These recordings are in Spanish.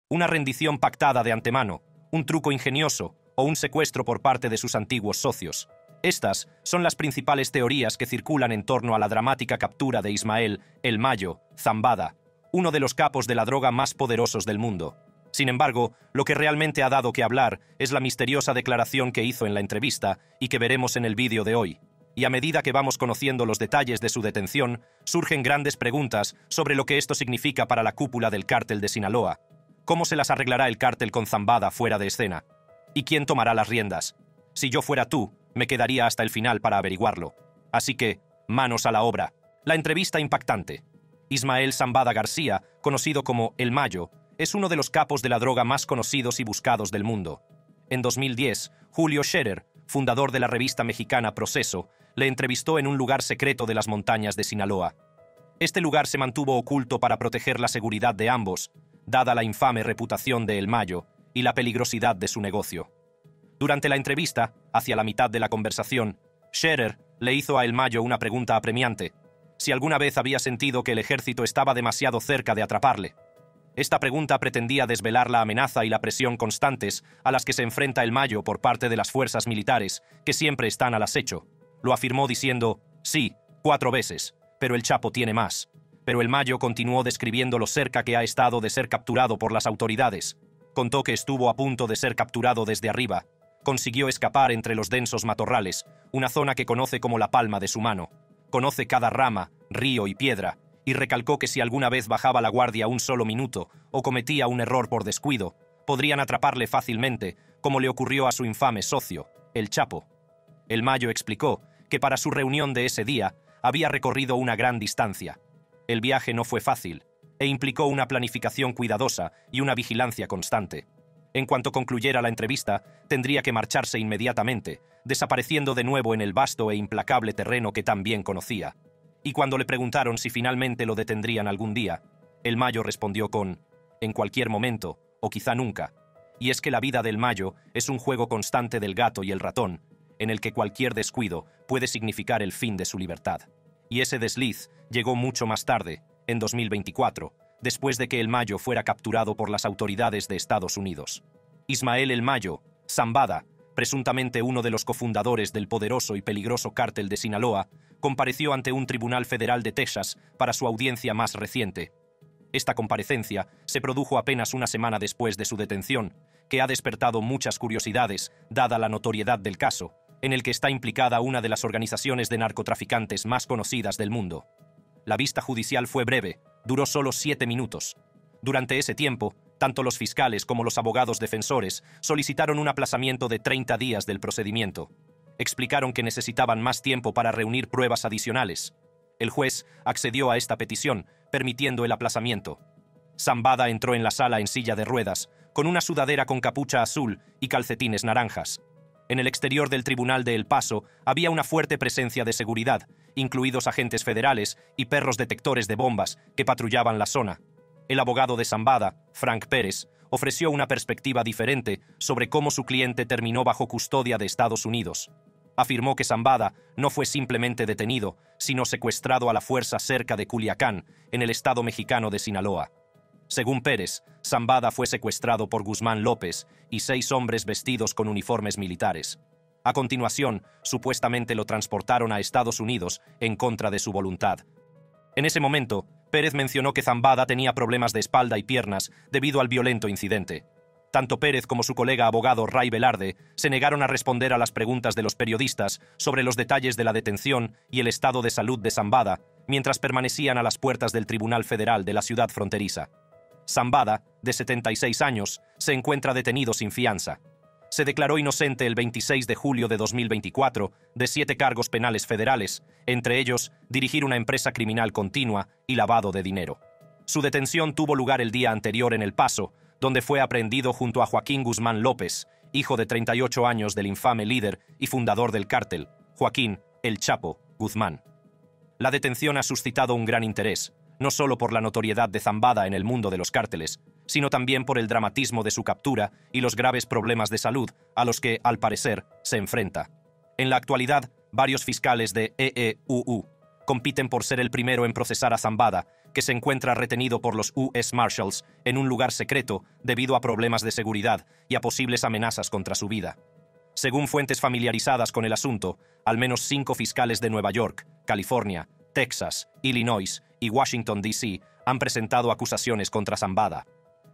una rendición pactada de antemano, un truco ingenioso o un secuestro por parte de sus antiguos socios. Estas son las principales teorías que circulan en torno a la dramática captura de Ismael "El Mayo" Zambada, uno de los capos de la droga más poderosos del mundo. Sin embargo, lo que realmente ha dado que hablar es la misteriosa declaración que hizo en la entrevista y que veremos en el vídeo de hoy. Y a medida que vamos conociendo los detalles de su detención, surgen grandes preguntas sobre lo que esto significa para la cúpula del cártel de Sinaloa. ¿Cómo se las arreglará el cártel con Zambada fuera de escena? ¿Y quién tomará las riendas? Si yo fuera tú, me quedaría hasta el final para averiguarlo. Así que, manos a la obra. La entrevista impactante. Ismael Zambada García, conocido como El Mayo, es uno de los capos de la droga más conocidos y buscados del mundo. En 2010, Julio Scherer, fundador de la revista mexicana Proceso, le entrevistó en un lugar secreto de las montañas de Sinaloa. Este lugar se mantuvo oculto para proteger la seguridad de ambos, dada la infame reputación de El Mayo y la peligrosidad de su negocio. Durante la entrevista, hacia la mitad de la conversación, Scherer le hizo a El Mayo una pregunta apremiante: si alguna vez había sentido que el ejército estaba demasiado cerca de atraparle. Esta pregunta pretendía desvelar la amenaza y la presión constantes a las que se enfrenta El Mayo por parte de las fuerzas militares, que siempre están al acecho. Lo afirmó diciendo: sí, 4 veces, pero el Chapo tiene más. Pero El Mayo continuó describiendo lo cerca que ha estado de ser capturado por las autoridades. Contó que estuvo a punto de ser capturado desde arriba. Consiguió escapar entre los densos matorrales, una zona que conoce como la palma de su mano. Conoce cada rama, río y piedra, y recalcó que si alguna vez bajaba la guardia un solo minuto o cometía un error por descuido, podrían atraparle fácilmente, como le ocurrió a su infame socio, el Chapo. El Mayo explicó que para su reunión de ese día había recorrido una gran distancia. El viaje no fue fácil e implicó una planificación cuidadosa y una vigilancia constante. En cuanto concluyera la entrevista, tendría que marcharse inmediatamente, desapareciendo de nuevo en el vasto e implacable terreno que tan bien conocía. Y cuando le preguntaron si finalmente lo detendrían algún día, El Mayo respondió con: en cualquier momento, o quizá nunca. Y es que la vida del Mayo es un juego constante del gato y el ratón, en el que cualquier descuido puede significar el fin de su libertad. Y ese desliz llegó mucho más tarde, en 2024, después de que El Mayo fuera capturado por las autoridades de Estados Unidos. Ismael El Mayo Zambada, presuntamente uno de los cofundadores del poderoso y peligroso cártel de Sinaloa, compareció ante un tribunal federal de Texas para su audiencia más reciente. Esta comparecencia se produjo apenas una semana después de su detención, que ha despertado muchas curiosidades, dada la notoriedad del caso, en el que está implicada una de las organizaciones de narcotraficantes más conocidas del mundo. La vista judicial fue breve, duró solo 7 minutos. Durante ese tiempo, tanto los fiscales como los abogados defensores solicitaron un aplazamiento de 30 días del procedimiento. Explicaron que necesitaban más tiempo para reunir pruebas adicionales. El juez accedió a esta petición, permitiendo el aplazamiento. Zambada entró en la sala en silla de ruedas, con una sudadera con capucha azul y calcetines naranjas. En el exterior del tribunal de El Paso había una fuerte presencia de seguridad, incluidos agentes federales y perros detectores de bombas que patrullaban la zona. El abogado de Zambada, Frank Pérez, ofreció una perspectiva diferente sobre cómo su cliente terminó bajo custodia de Estados Unidos. Afirmó que Zambada no fue simplemente detenido, sino secuestrado a la fuerza cerca de Culiacán, en el estado mexicano de Sinaloa. Según Pérez, Zambada fue secuestrado por Guzmán López y 6 hombres vestidos con uniformes militares. A continuación, supuestamente lo transportaron a Estados Unidos en contra de su voluntad. En ese momento, Pérez mencionó que Zambada tenía problemas de espalda y piernas debido al violento incidente. Tanto Pérez como su colega abogado Ray Velarde se negaron a responder a las preguntas de los periodistas sobre los detalles de la detención y el estado de salud de Zambada, mientras permanecían a las puertas del Tribunal Federal de la ciudad fronteriza. Zambada, de 76 años, se encuentra detenido sin fianza. Se declaró inocente el 26 de julio de 2024 de 7 cargos penales federales, entre ellos dirigir una empresa criminal continua y lavado de dinero. Su detención tuvo lugar el día anterior en El Paso, donde fue aprehendido junto a Joaquín Guzmán López, hijo de 38 años del infame líder y fundador del cártel, Joaquín El Chapo Guzmán. La detención ha suscitado un gran interés, no solo por la notoriedad de Zambada en el mundo de los cárteles, sino también por el dramatismo de su captura y los graves problemas de salud a los que, al parecer, se enfrenta. En la actualidad, varios fiscales de EEUU compiten por ser el primero en procesar a Zambada, que se encuentra retenido por los US Marshals en un lugar secreto debido a problemas de seguridad y a posibles amenazas contra su vida. Según fuentes familiarizadas con el asunto, al menos 5 fiscales de Nueva York, California, Texas, Illinois y Washington, D.C. han presentado acusaciones contra Zambada.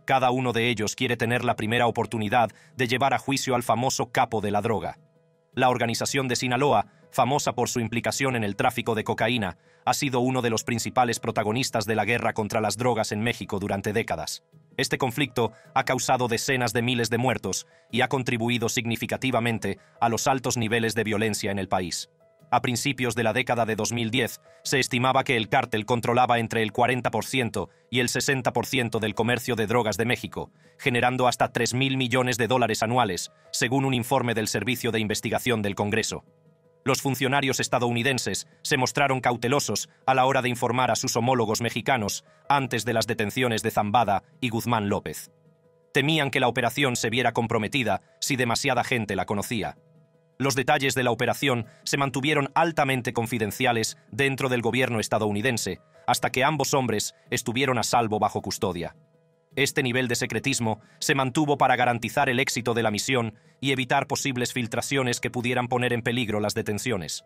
Cada uno de ellos quiere tener la primera oportunidad de llevar a juicio al famoso capo de la droga. La organización de Sinaloa, famosa por su implicación en el tráfico de cocaína, ha sido uno de los principales protagonistas de la guerra contra las drogas en México durante décadas. Este conflicto ha causado decenas de miles de muertos y ha contribuido significativamente a los altos niveles de violencia en el país. A principios de la década de 2010, se estimaba que el cártel controlaba entre el 40% y el 60% del comercio de drogas de México, generando hasta $3.000 millones anuales, según un informe del Servicio de Investigación del Congreso. Los funcionarios estadounidenses se mostraron cautelosos a la hora de informar a sus homólogos mexicanos antes de las detenciones de Zambada y Guzmán López. Temían que la operación se viera comprometida si demasiada gente la conocía. Los detalles de la operación se mantuvieron altamente confidenciales dentro del gobierno estadounidense, hasta que ambos hombres estuvieron a salvo bajo custodia. Este nivel de secretismo se mantuvo para garantizar el éxito de la misión y evitar posibles filtraciones que pudieran poner en peligro las detenciones.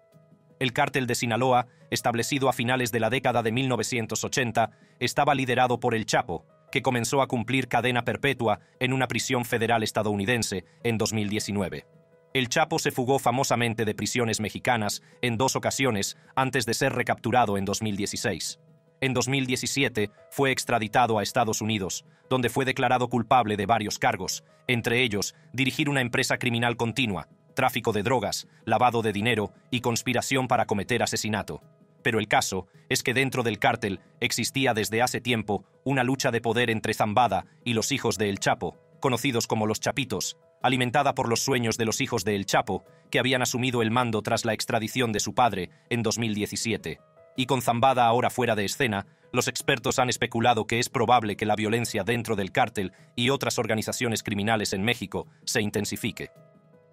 El cártel de Sinaloa, establecido a finales de la década de 1980, estaba liderado por El Chapo, que comenzó a cumplir cadena perpetua en una prisión federal estadounidense en 2019. El Chapo se fugó famosamente de prisiones mexicanas en 2 ocasiones antes de ser recapturado en 2016. En 2017 fue extraditado a Estados Unidos, donde fue declarado culpable de varios cargos, entre ellos dirigir una empresa criminal continua, tráfico de drogas, lavado de dinero y conspiración para cometer asesinato. Pero el caso es que dentro del cártel existía desde hace tiempo una lucha de poder entre Zambada y los hijos de El Chapo, conocidos como los Chapitos, alimentada por los sueños de los hijos de El Chapo, que habían asumido el mando tras la extradición de su padre en 2017. Y con Zambada ahora fuera de escena, los expertos han especulado que es probable que la violencia dentro del cártel y otras organizaciones criminales en México se intensifique.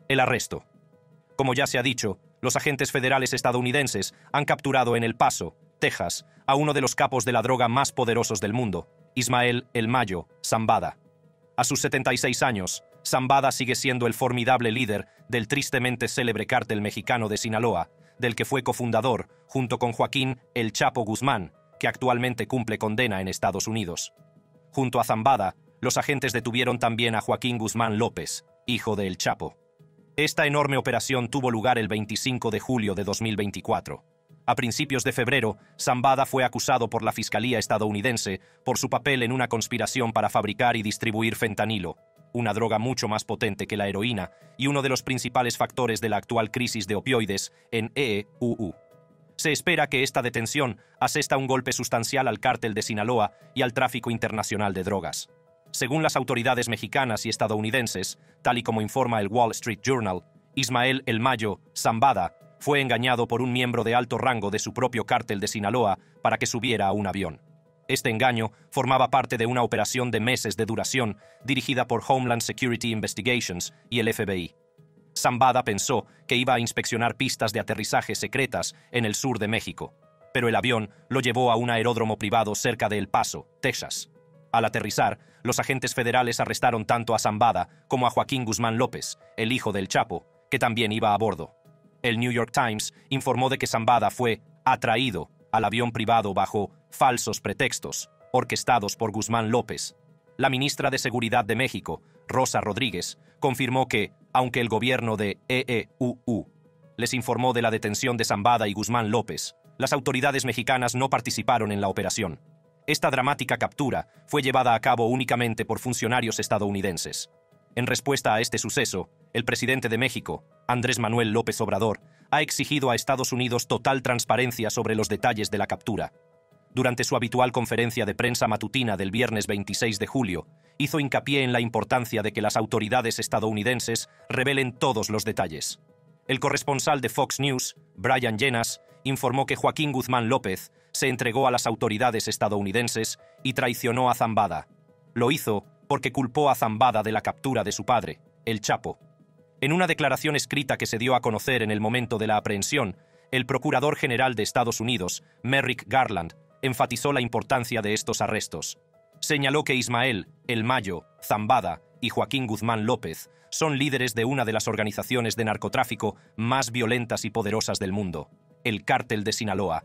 El arresto. Como ya se ha dicho, los agentes federales estadounidenses han capturado en El Paso, Texas, a uno de los capos de la droga más poderosos del mundo, Ismael El Mayo Zambada. A sus 76 años, Zambada sigue siendo el formidable líder del tristemente célebre cártel mexicano de Sinaloa, del que fue cofundador, junto con Joaquín El Chapo Guzmán, que actualmente cumple condena en Estados Unidos. Junto a Zambada, los agentes detuvieron también a Joaquín Guzmán López, hijo de El Chapo. Esta enorme operación tuvo lugar el 25 de julio de 2024. A principios de febrero, Zambada fue acusado por la Fiscalía estadounidense por su papel en una conspiración para fabricar y distribuir fentanilo, una droga mucho más potente que la heroína y uno de los principales factores de la actual crisis de opioides en EUU. Se espera que esta detención asesta un golpe sustancial al cártel de Sinaloa y al tráfico internacional de drogas. Según las autoridades mexicanas y estadounidenses, tal y como informa el Wall Street Journal, Ismael El Mayo Zambada fue engañado por un miembro de alto rango de su propio cártel de Sinaloa para que subiera a un avión. Este engaño formaba parte de una operación de meses de duración dirigida por Homeland Security Investigations y el FBI. Zambada pensó que iba a inspeccionar pistas de aterrizaje secretas en el sur de México, pero el avión lo llevó a un aeródromo privado cerca de El Paso, Texas. Al aterrizar, los agentes federales arrestaron tanto a Zambada como a Joaquín Guzmán López, el hijo del Chapo, que también iba a bordo. El New York Times informó de que Zambada fue atraído al avión privado bajo falsos pretextos, orquestados por Guzmán López. La ministra de Seguridad de México, Rosa Rodríguez, confirmó que, aunque el gobierno de EUU les informó de la detención de Zambada y Guzmán López, las autoridades mexicanas no participaron en la operación. Esta dramática captura fue llevada a cabo únicamente por funcionarios estadounidenses. En respuesta a este suceso, el presidente de México, Andrés Manuel López Obrador, ha exigido a Estados Unidos total transparencia sobre los detalles de la captura. Durante su habitual conferencia de prensa matutina del viernes 26 de julio, hizo hincapié en la importancia de que las autoridades estadounidenses revelen todos los detalles. El corresponsal de Fox News, Brian Llenas, informó que Joaquín Guzmán López se entregó a las autoridades estadounidenses y traicionó a Zambada. Lo hizo porque culpó a Zambada de la captura de su padre, El Chapo. En una declaración escrita que se dio a conocer en el momento de la aprehensión, el Procurador General de Estados Unidos, Merrick Garland, enfatizó la importancia de estos arrestos. Señaló que Ismael, El Mayo, Zambada y Joaquín Guzmán López son líderes de una de las organizaciones de narcotráfico más violentas y poderosas del mundo, el Cártel de Sinaloa.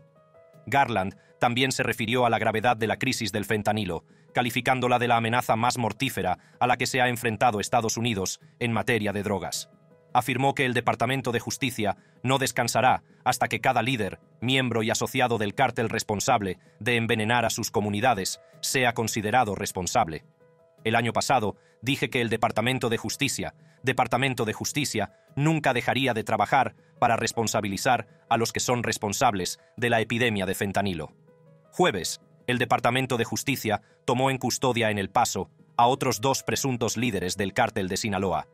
Garland también se refirió a la gravedad de la crisis del fentanilo, calificándola de la amenaza más mortífera a la que se ha enfrentado Estados Unidos en materia de drogas. Afirmó que el Departamento de Justicia no descansará hasta que cada líder, miembro y asociado del cártel responsable de envenenar a sus comunidades sea considerado responsable. El año pasado dije que el Departamento de Justicia nunca dejaría de trabajar para responsabilizar a los que son responsables de la epidemia de fentanilo. Jueves, el Departamento de Justicia tomó en custodia en El Paso a otros 2 presuntos líderes del cártel de Sinaloa.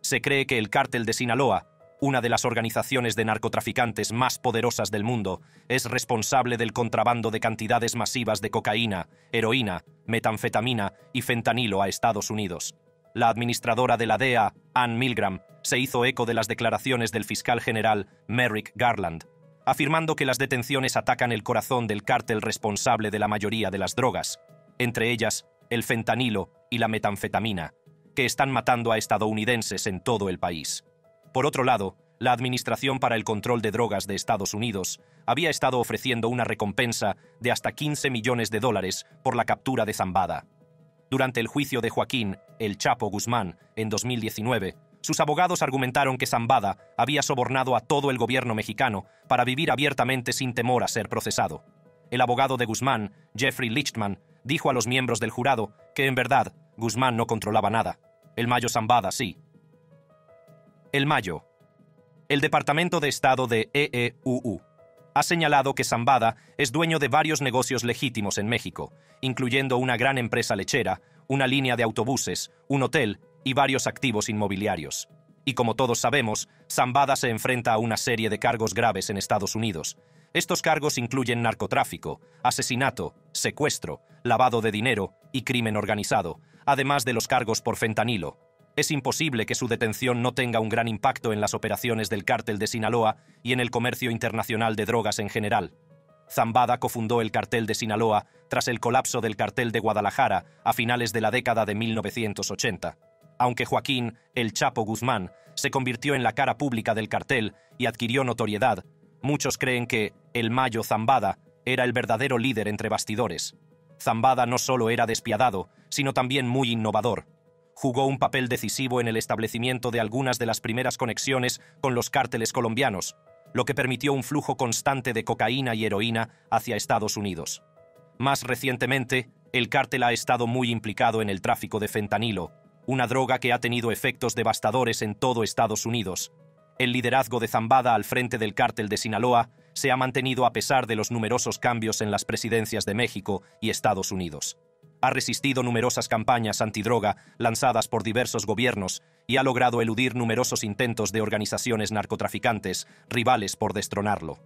Se cree que el Cártel de Sinaloa, una de las organizaciones de narcotraficantes más poderosas del mundo, es responsable del contrabando de cantidades masivas de cocaína, heroína, metanfetamina y fentanilo a Estados Unidos. La administradora de la DEA, Ann Milgram, se hizo eco de las declaraciones del fiscal general Merrick Garland, afirmando que las detenciones atacan el corazón del cártel responsable de la mayoría de las drogas, entre ellas el fentanilo y la metanfetamina, que están matando a estadounidenses en todo el país. Por otro lado, la Administración para el Control de Drogas de Estados Unidos había estado ofreciendo una recompensa de hasta $15 millones por la captura de Zambada. Durante el juicio de Joaquín El Chapo Guzmán en 2019, sus abogados argumentaron que Zambada había sobornado a todo el gobierno mexicano para vivir abiertamente sin temor a ser procesado. El abogado de Guzmán, Jeffrey Lichtman, dijo a los miembros del jurado que en verdad Guzmán no controlaba nada. El Mayo Zambada sí. El Mayo. El Departamento de Estado de EEUU ha señalado que Zambada es dueño de varios negocios legítimos en México, incluyendo una gran empresa lechera, una línea de autobuses, un hotel y varios activos inmobiliarios. Y como todos sabemos, Zambada se enfrenta a una serie de cargos graves en Estados Unidos. Estos cargos incluyen narcotráfico, asesinato, secuestro, lavado de dinero y crimen organizado, además de los cargos por fentanilo. Es imposible que su detención no tenga un gran impacto en las operaciones del cártel de Sinaloa y en el comercio internacional de drogas en general. Zambada cofundó el cartel de Sinaloa tras el colapso del cartel de Guadalajara a finales de la década de 1980. Aunque Joaquín El Chapo Guzmán se convirtió en la cara pública del cartel y adquirió notoriedad, muchos creen que El Mayo Zambada era el verdadero líder entre bastidores. Zambada no solo era despiadado, sino también muy innovador. Jugó un papel decisivo en el establecimiento de algunas de las primeras conexiones con los cárteles colombianos, lo que permitió un flujo constante de cocaína y heroína hacia Estados Unidos. Más recientemente, el cártel ha estado muy implicado en el tráfico de fentanilo, una droga que ha tenido efectos devastadores en todo Estados Unidos. El liderazgo de Zambada al frente del cártel de Sinaloa se ha mantenido a pesar de los numerosos cambios en las presidencias de México y Estados Unidos. Ha resistido numerosas campañas antidroga lanzadas por diversos gobiernos y ha logrado eludir numerosos intentos de organizaciones narcotraficantes rivales por destronarlo.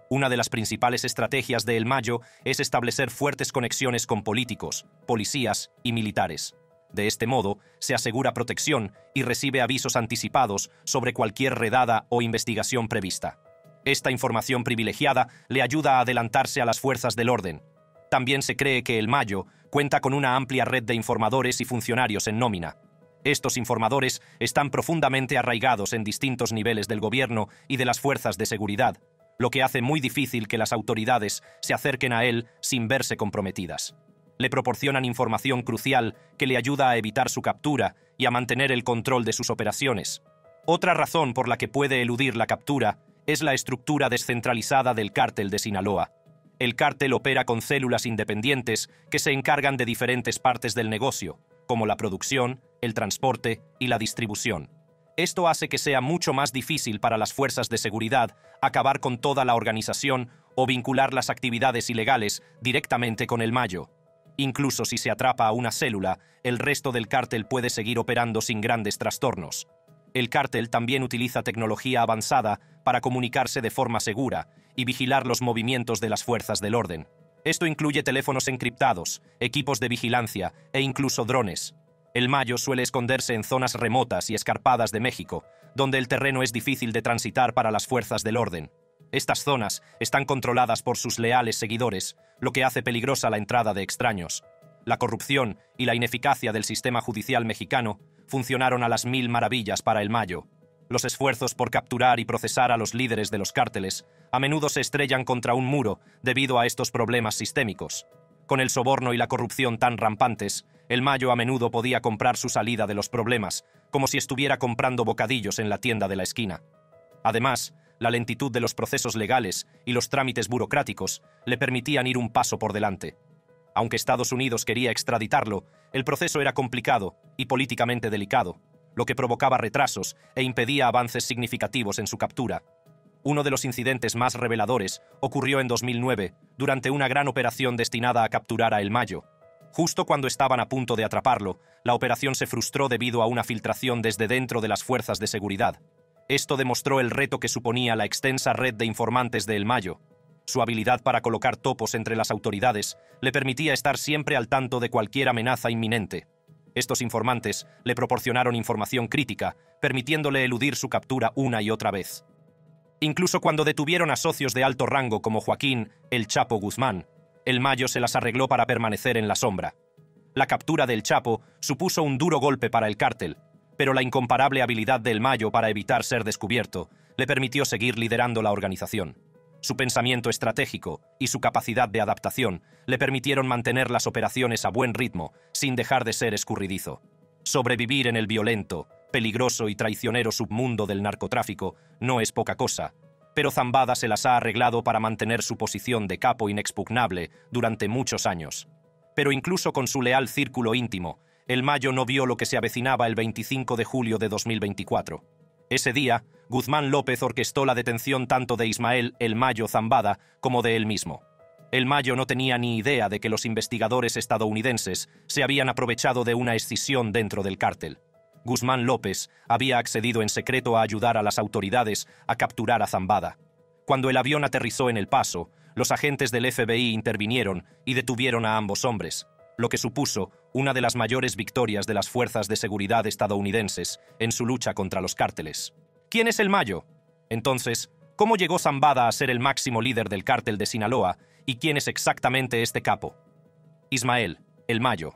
Una de las principales estrategias de El Mayo es establecer fuertes conexiones con políticos, policías y militares. De este modo, se asegura protección y recibe avisos anticipados sobre cualquier redada o investigación prevista. Esta información privilegiada le ayuda a adelantarse a las fuerzas del orden. También se cree que El Mayo cuenta con una amplia red de informadores y funcionarios en nómina. Estos informadores están profundamente arraigados en distintos niveles del gobierno y de las fuerzas de seguridad, lo que hace muy difícil que las autoridades se acerquen a él sin verse comprometidas. Le proporcionan información crucial que le ayuda a evitar su captura y a mantener el control de sus operaciones. Otra razón por la que puede eludir la captura es la estructura descentralizada del cártel de Sinaloa. El cártel opera con células independientes que se encargan de diferentes partes del negocio, como la producción, el transporte y la distribución. Esto hace que sea mucho más difícil para las fuerzas de seguridad acabar con toda la organización o vincular las actividades ilegales directamente con El Mayo. Incluso si se atrapa a una célula, el resto del cártel puede seguir operando sin grandes trastornos. El cártel también utiliza tecnología avanzada para comunicarse de forma segura y vigilar los movimientos de las fuerzas del orden. Esto incluye teléfonos encriptados, equipos de vigilancia e incluso drones. El Mayo suele esconderse en zonas remotas y escarpadas de México, donde el terreno es difícil de transitar para las fuerzas del orden. Estas zonas están controladas por sus leales seguidores, lo que hace peligrosa la entrada de extraños. La corrupción y la ineficacia del sistema judicial mexicano funcionaron a las mil maravillas para el Mayo. Los esfuerzos por capturar y procesar a los líderes de los cárteles a menudo se estrellan contra un muro debido a estos problemas sistémicos. Con el soborno y la corrupción tan rampantes, el Mayo a menudo podía comprar su salida de los problemas, como si estuviera comprando bocadillos en la tienda de la esquina. Además, la lentitud de los procesos legales y los trámites burocráticos le permitían ir un paso por delante. Aunque Estados Unidos quería extraditarlo, el proceso era complicado y políticamente delicado, lo que provocaba retrasos e impedía avances significativos en su captura. Uno de los incidentes más reveladores ocurrió en 2009, durante una gran operación destinada a capturar a El Mayo. Justo cuando estaban a punto de atraparlo, la operación se frustró debido a una filtración desde dentro de las fuerzas de seguridad. Esto demostró el reto que suponía la extensa red de informantes de El Mayo. Su habilidad para colocar topos entre las autoridades le permitía estar siempre al tanto de cualquier amenaza inminente. Estos informantes le proporcionaron información crítica, permitiéndole eludir su captura una y otra vez. Incluso cuando detuvieron a socios de alto rango como Joaquín El Chapo Guzmán, El Mayo se las arregló para permanecer en la sombra. La captura del Chapo supuso un duro golpe para el cártel, pero la incomparable habilidad de El Mayo para evitar ser descubierto le permitió seguir liderando la organización. Su pensamiento estratégico y su capacidad de adaptación le permitieron mantener las operaciones a buen ritmo, sin dejar de ser escurridizo. Sobrevivir en el violento, peligroso y traicionero submundo del narcotráfico no es poca cosa, pero Zambada se las ha arreglado para mantener su posición de capo inexpugnable durante muchos años. Pero incluso con su leal círculo íntimo, El Mayo no vio lo que se avecinaba el 25 de julio de 2024. Ese día, Guzmán López orquestó la detención tanto de Ismael El Mayo Zambada como de él mismo. El Mayo no tenía ni idea de que los investigadores estadounidenses se habían aprovechado de una escisión dentro del cártel. Guzmán López había accedido en secreto a ayudar a las autoridades a capturar a Zambada. Cuando el avión aterrizó en El Paso, los agentes del FBI intervinieron y detuvieron a ambos hombres, lo que supuso una de las mayores victorias de las fuerzas de seguridad estadounidenses en su lucha contra los cárteles. ¿Quién es El Mayo? Entonces, ¿cómo llegó Zambada a ser el máximo líder del cártel de Sinaloa y quién es exactamente este capo? Ismael El Mayo.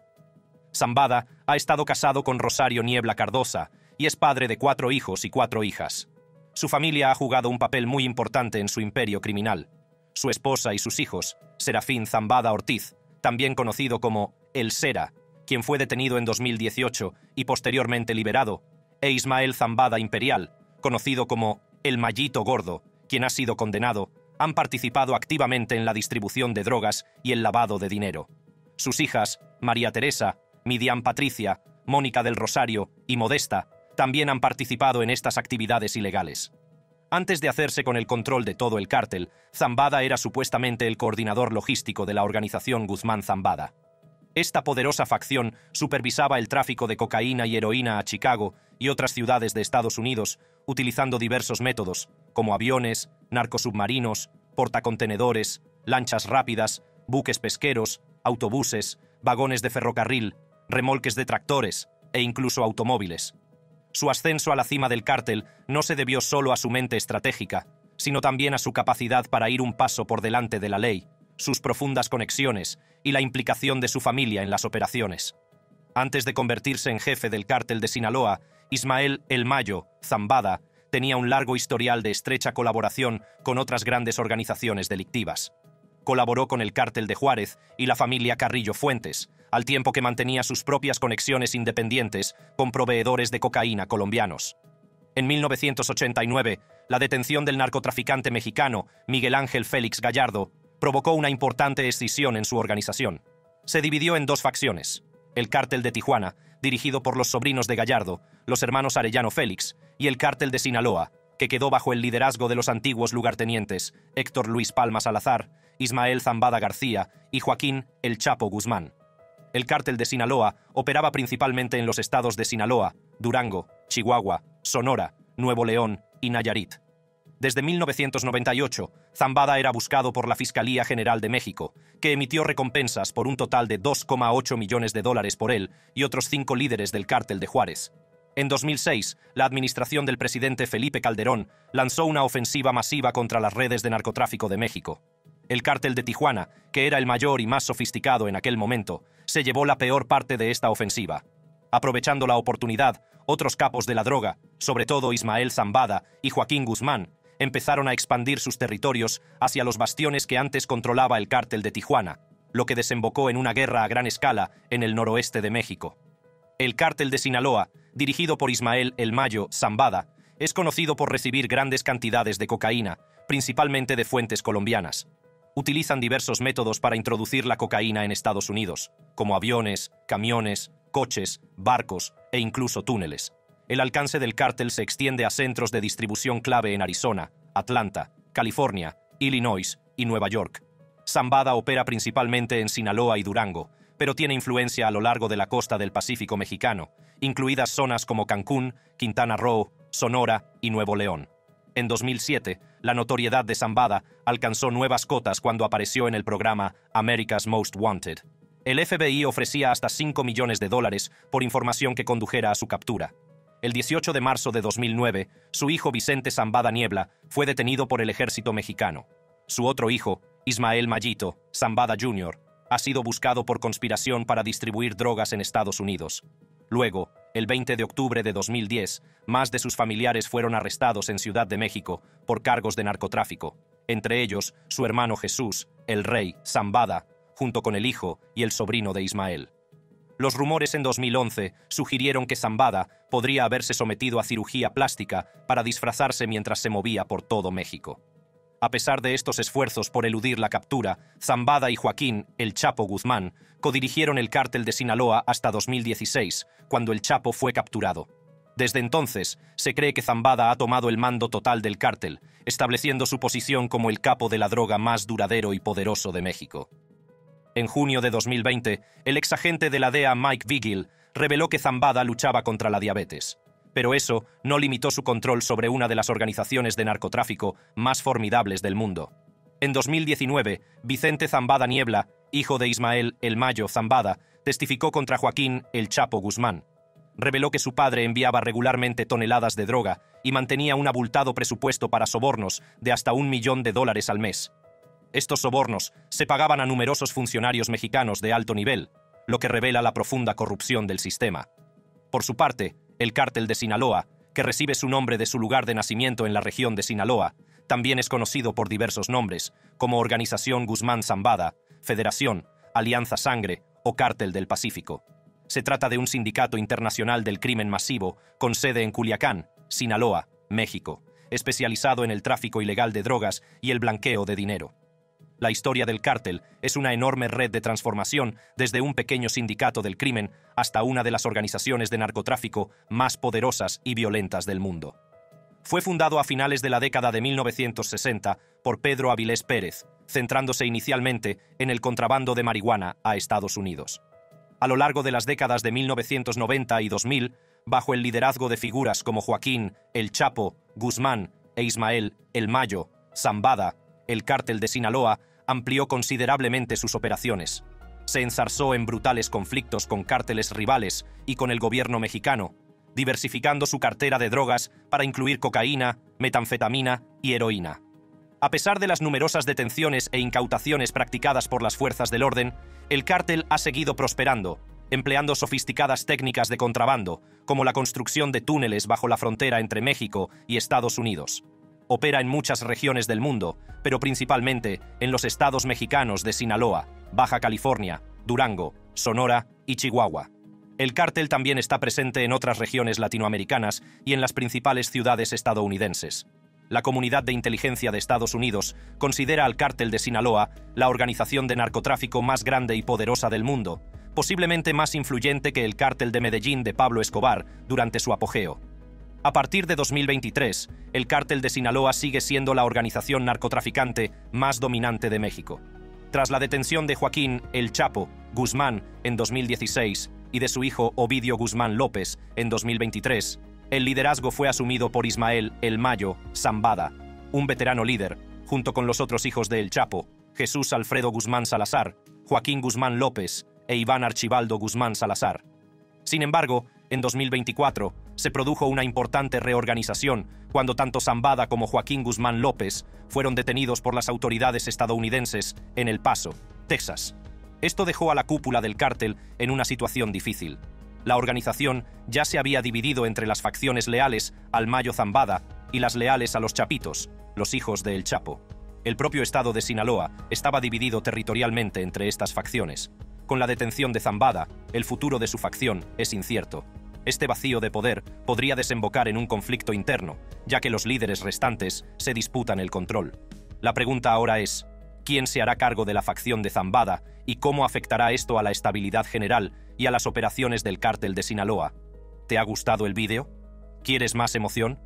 Zambada ha estado casado con Rosario Niebla Cardosa y es padre de 4 hijos y 4 hijas. Su familia ha jugado un papel muy importante en su imperio criminal. Su esposa y sus hijos, Serafín Zambada Ortiz, también conocido como El Sera, quien fue detenido en 2018 y posteriormente liberado, e Ismael Zambada Imperial, conocido como El Mayito Gordo, quien ha sido condenado, han participado activamente en la distribución de drogas y el lavado de dinero. Sus hijas, María Teresa, Midian Patricia, Mónica del Rosario y Modesta, también han participado en estas actividades ilegales. Antes de hacerse con el control de todo el cártel, Zambada era supuestamente el coordinador logístico de la organización Guzmán Zambada. Esta poderosa facción supervisaba el tráfico de cocaína y heroína a Chicago y otras ciudades de Estados Unidos, utilizando diversos métodos, como aviones, narcosubmarinos, portacontenedores, lanchas rápidas, buques pesqueros, autobuses, vagones de ferrocarril, remolques de tractores e incluso automóviles. Su ascenso a la cima del cártel no se debió solo a su mente estratégica, sino también a su capacidad para ir un paso por delante de la ley, sus profundas conexiones y la implicación de su familia en las operaciones. Antes de convertirse en jefe del cártel de Sinaloa, Ismael El Mayo Zambada tenía un largo historial de estrecha colaboración con otras grandes organizaciones delictivas. Colaboró con el cártel de Juárez y la familia Carrillo Fuentes, al tiempo que mantenía sus propias conexiones independientes con proveedores de cocaína colombianos. En 1989, la detención del narcotraficante mexicano Miguel Ángel Félix Gallardo provocó una importante escisión en su organización. Se dividió en 2 facciones: el cártel de Tijuana, dirigido por los sobrinos de Gallardo, los hermanos Arellano Félix, y el cártel de Sinaloa, que quedó bajo el liderazgo de los antiguos lugartenientes Héctor Luis Palma Salazar, Ismael Zambada García y Joaquín El Chapo Guzmán. El cártel de Sinaloa operaba principalmente en los estados de Sinaloa, Durango, Chihuahua, Sonora, Nuevo León y Nayarit. Desde 1998, Zambada era buscado por la Fiscalía General de México, que emitió recompensas por un total de $2,8 millones por él y otros 5 líderes del cártel de Juárez. En 2006, la administración del presidente Felipe Calderón lanzó una ofensiva masiva contra las redes de narcotráfico de México. El cártel de Tijuana, que era el mayor y más sofisticado en aquel momento, se llevó la peor parte de esta ofensiva. Aprovechando la oportunidad, otros capos de la droga, sobre todo Ismael Zambada y Joaquín Guzmán, empezaron a expandir sus territorios hacia los bastiones que antes controlaba el cártel de Tijuana, lo que desembocó en una guerra a gran escala en el noroeste de México. El cártel de Sinaloa, dirigido por Ismael El Mayo Zambada, es conocido por recibir grandes cantidades de cocaína, principalmente de fuentes colombianas. Utilizan diversos métodos para introducir la cocaína en Estados Unidos, como aviones, camiones, coches, barcos e incluso túneles. El alcance del cártel se extiende a centros de distribución clave en Arizona, Atlanta, California, Illinois y Nueva York. Zambada opera principalmente en Sinaloa y Durango, pero tiene influencia a lo largo de la costa del Pacífico mexicano, incluidas zonas como Cancún, Quintana Roo, Sonora y Nuevo León. En 2007, la notoriedad de Zambada alcanzó nuevas cotas cuando apareció en el programa America's Most Wanted. El FBI ofrecía hasta $5 millones por información que condujera a su captura. El 18 de marzo de 2009, su hijo Vicente Zambada Niebla fue detenido por el ejército mexicano. Su otro hijo, Ismael Mayito Zambada Jr., ha sido buscado por conspiración para distribuir drogas en Estados Unidos. Luego, el 20 de octubre de 2010, más de sus familiares fueron arrestados en Ciudad de México por cargos de narcotráfico, entre ellos su hermano Jesús, el Rey Zambada, junto con el hijo y el sobrino de Ismael. Los rumores en 2011 sugirieron que Zambada podría haberse sometido a cirugía plástica para disfrazarse mientras se movía por todo México. A pesar de estos esfuerzos por eludir la captura, Zambada y Joaquín, el Chapo Guzmán, codirigieron el cártel de Sinaloa hasta 2016, cuando el Chapo fue capturado. Desde entonces, se cree que Zambada ha tomado el mando total del cártel, estableciendo su posición como el capo de la droga más duradero y poderoso de México. En junio de 2020, el exagente de la DEA Mike Vigil reveló que Zambada luchaba contra la diabetes. Pero eso no limitó su control sobre una de las organizaciones de narcotráfico más formidables del mundo. En 2019, Vicente Zambada Niebla, hijo de Ismael El Mayo Zambada, testificó contra Joaquín El Chapo Guzmán. Reveló que su padre enviaba regularmente toneladas de droga y mantenía un abultado presupuesto para sobornos de hasta $1 millón al mes. Estos sobornos se pagaban a numerosos funcionarios mexicanos de alto nivel, lo que revela la profunda corrupción del sistema. Por su parte, el cártel de Sinaloa, que recibe su nombre de su lugar de nacimiento en la región de Sinaloa, también es conocido por diversos nombres, como Organización Guzmán Zambada, Federación, Alianza Sangre o Cártel del Pacífico. Se trata de un sindicato internacional del crimen masivo con sede en Culiacán, Sinaloa, México, especializado en el tráfico ilegal de drogas y el blanqueo de dinero. La historia del cártel es una enorme red de transformación desde un pequeño sindicato del crimen hasta una de las organizaciones de narcotráfico más poderosas y violentas del mundo. Fue fundado a finales de la década de 1960 por Pedro Avilés Pérez, centrándose inicialmente en el contrabando de marihuana a Estados Unidos. A lo largo de las décadas de 1990 y 2000, bajo el liderazgo de figuras como Joaquín El Chapo Guzmán e Ismael El Mayo Zambada, el cártel de Sinaloa amplió considerablemente sus operaciones. Se enzarzó en brutales conflictos con cárteles rivales y con el gobierno mexicano, diversificando su cartera de drogas para incluir cocaína, metanfetamina y heroína. A pesar de las numerosas detenciones e incautaciones practicadas por las fuerzas del orden, el cártel ha seguido prosperando, empleando sofisticadas técnicas de contrabando, como la construcción de túneles bajo la frontera entre México y Estados Unidos. Opera en muchas regiones del mundo, pero principalmente en los estados mexicanos de Sinaloa, Baja California, Durango, Sonora y Chihuahua. El cártel también está presente en otras regiones latinoamericanas y en las principales ciudades estadounidenses. La Comunidad de Inteligencia de Estados Unidos considera al cártel de Sinaloa la organización de narcotráfico más grande y poderosa del mundo, posiblemente más influyente que el cártel de Medellín de Pablo Escobar durante su apogeo. A partir de 2023, el cártel de Sinaloa sigue siendo la organización narcotraficante más dominante de México. Tras la detención de Joaquín El Chapo Guzmán en 2016 y de su hijo Ovidio Guzmán López en 2023, el liderazgo fue asumido por Ismael El Mayo Zambada, un veterano líder, junto con los otros hijos de El Chapo, Jesús Alfredo Guzmán Salazar, Joaquín Guzmán López e Iván Archibaldo Guzmán Salazar. Sin embargo, En 2024, se produjo una importante reorganización cuando tanto Zambada como Joaquín Guzmán López fueron detenidos por las autoridades estadounidenses en El Paso, Texas. Esto dejó a la cúpula del cártel en una situación difícil. La organización ya se había dividido entre las facciones leales al Mayo Zambada y las leales a los Chapitos, los hijos de El Chapo. El propio estado de Sinaloa estaba dividido territorialmente entre estas facciones. Con la detención de Zambada, el futuro de su facción es incierto. Este vacío de poder podría desembocar en un conflicto interno, ya que los líderes restantes se disputan el control. La pregunta ahora es, ¿quién se hará cargo de la facción de Zambada y cómo afectará esto a la estabilidad general y a las operaciones del cártel de Sinaloa? ¿Te ha gustado el vídeo? ¿Quieres más emoción?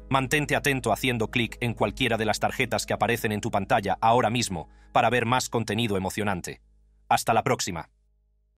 Mantente atento haciendo clic en cualquiera de las tarjetas que aparecen en tu pantalla ahora mismo para ver más contenido emocionante. Hasta la próxima.